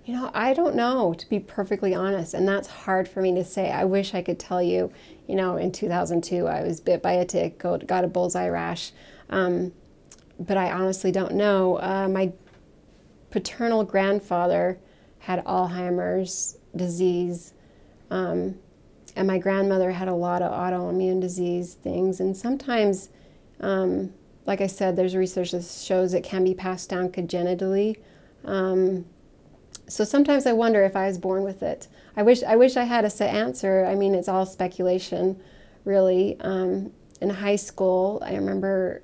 I don't know, to be perfectly honest, and that's hard for me to say. I wish I could tell you, in 2002 I was bit by a tick, got a bullseye rash, but I honestly don't know. My paternal grandfather had Alzheimer's disease, and my grandmother had a lot of autoimmune disease things, and sometimes, like I said, there's research that shows it can be passed down congenitally. So sometimes I wonder if I was born with it. I wish I had a set answer. I mean, it's all speculation, really. In high school, I remember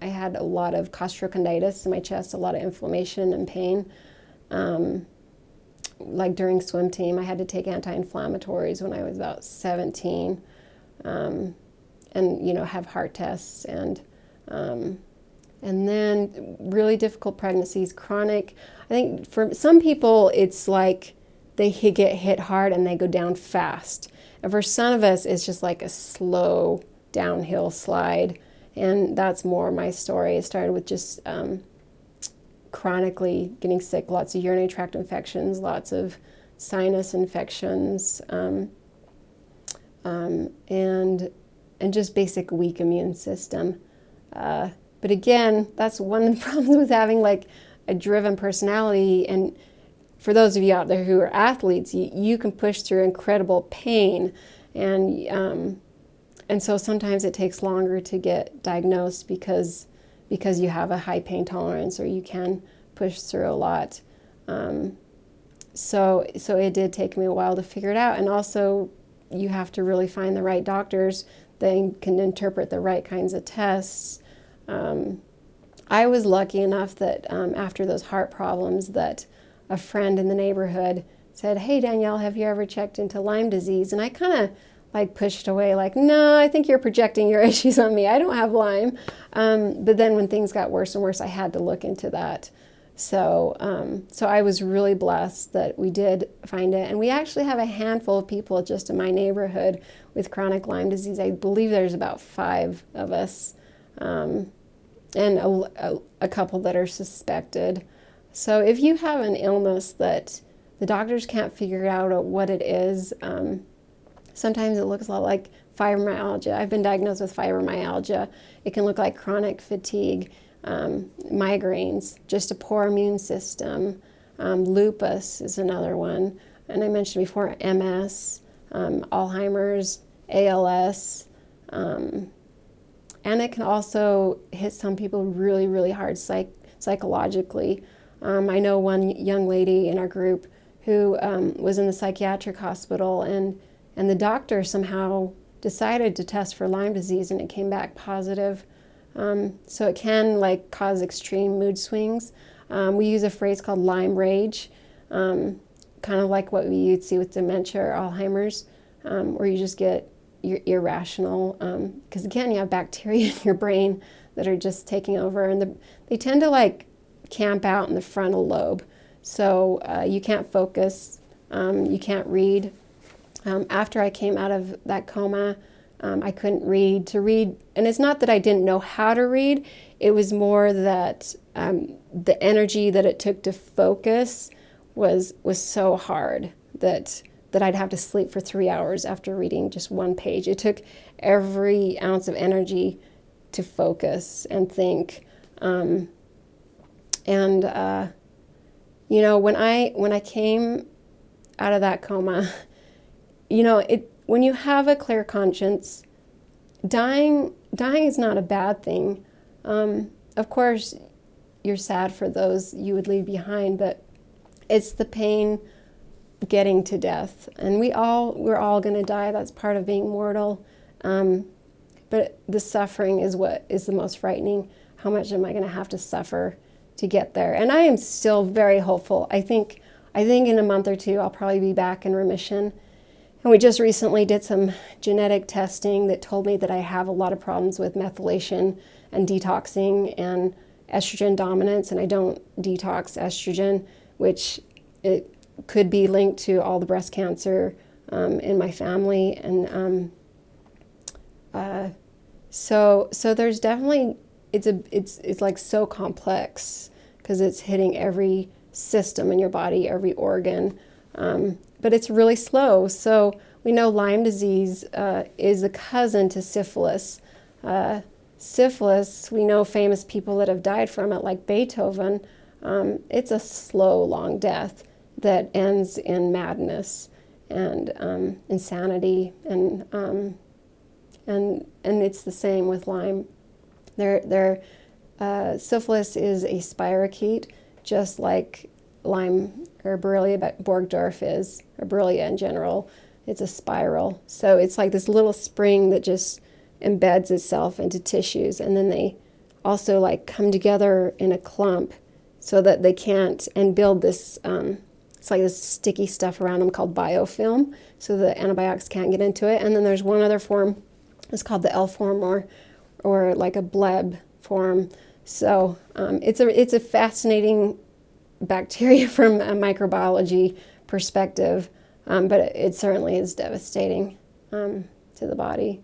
I had a lot of costochondritis in my chest, a lot of inflammation and pain. Like during swim team, I had to take anti-inflammatories when I was about 17, and have heart tests and then really difficult pregnancies, chronic. I think for some people, it's like they get hit hard and they go down fast. And for some of us, it's just like a slow downhill slide. And that's more my story. It started with just chronically getting sick, lots of urinary tract infections, lots of sinus infections, and just basic weak immune system. But again, that's one of the problems with having like a driven personality. And for those of you out there who are athletes, you can push through incredible pain. And so sometimes it takes longer to get diagnosed because you have a high pain tolerance or you can push through a lot. So it did take me a while to figure it out. And also you have to really find the right doctors that can interpret the right kinds of tests. I was lucky enough that after those heart problems that a friend in the neighborhood said, "Hey Danielle, have you ever checked into Lyme disease?" And I kind of like pushed away like, "No, I think you're projecting your issues on me. I don't have Lyme." But then when things got worse and worse, I had to look into that. So I was really blessed that we did find it. And we actually have a handful of people just in my neighborhood with chronic Lyme disease. I believe there's about 5 of us. And a couple that are suspected. So if you have an illness that the doctors can't figure out what it is, sometimes it looks a lot like fibromyalgia. I've been diagnosed with fibromyalgia. It can look like chronic fatigue, migraines, just a poor immune system. Lupus is another one. And I mentioned before MS, Alzheimer's, ALS. And it can also hit some people really, really hard psychologically. I know one young lady in our group who was in the psychiatric hospital, and the doctor somehow decided to test for Lyme disease, and it came back positive. So it can cause extreme mood swings. We use a phrase called Lyme rage, kind of like what you'd see with dementia or Alzheimer's, where you just get you're irrational, because again, you have bacteria in your brain that are just taking over, and they tend to camp out in the frontal lobe, so you can't focus, you can't read. After I came out of that coma, I couldn't read. And it's not that I didn't know how to read, it was more that the energy that it took to focus was so hard that I'd have to sleep for 3 hours after reading just one page. It took every ounce of energy to focus and think. When I came out of that coma, when you have a clear conscience, dying is not a bad thing. Of course, you're sad for those you would leave behind, but it's the pain getting to death, and we're all going to die. That's part of being mortal, but the suffering is what is the most frightening. How much am I going to have to suffer to get there? And I am still very hopeful. I think in a month or two I'll probably be back in remission. And we just recently did some genetic testing that told me that I have a lot of problems with methylation and detoxing and estrogen dominance, and I don't detox estrogen, which it could be linked to all the breast cancer in my family. And so there's definitely, it's like so complex because it's hitting every system in your body, every organ. But it's really slow. So we know Lyme disease is a cousin to syphilis. Syphilis, we know famous people that have died from it, like Beethoven. It's a slow, long death that ends in madness and insanity, and it's the same with Lyme. Syphilis is a spirochete, just like Lyme or Borrelia Burgdorf is, or Borrelia in general. It's a spiral. So it's like this little spring that just embeds itself into tissues, and then they also like come together in a clump so that they can't, and build this, it's like this sticky stuff around them called biofilm, so the antibiotics can't get into it. And then there's one other form, it's called the L form, or like a bleb form. So it's a fascinating bacteria from a microbiology perspective, but it certainly is devastating to the body.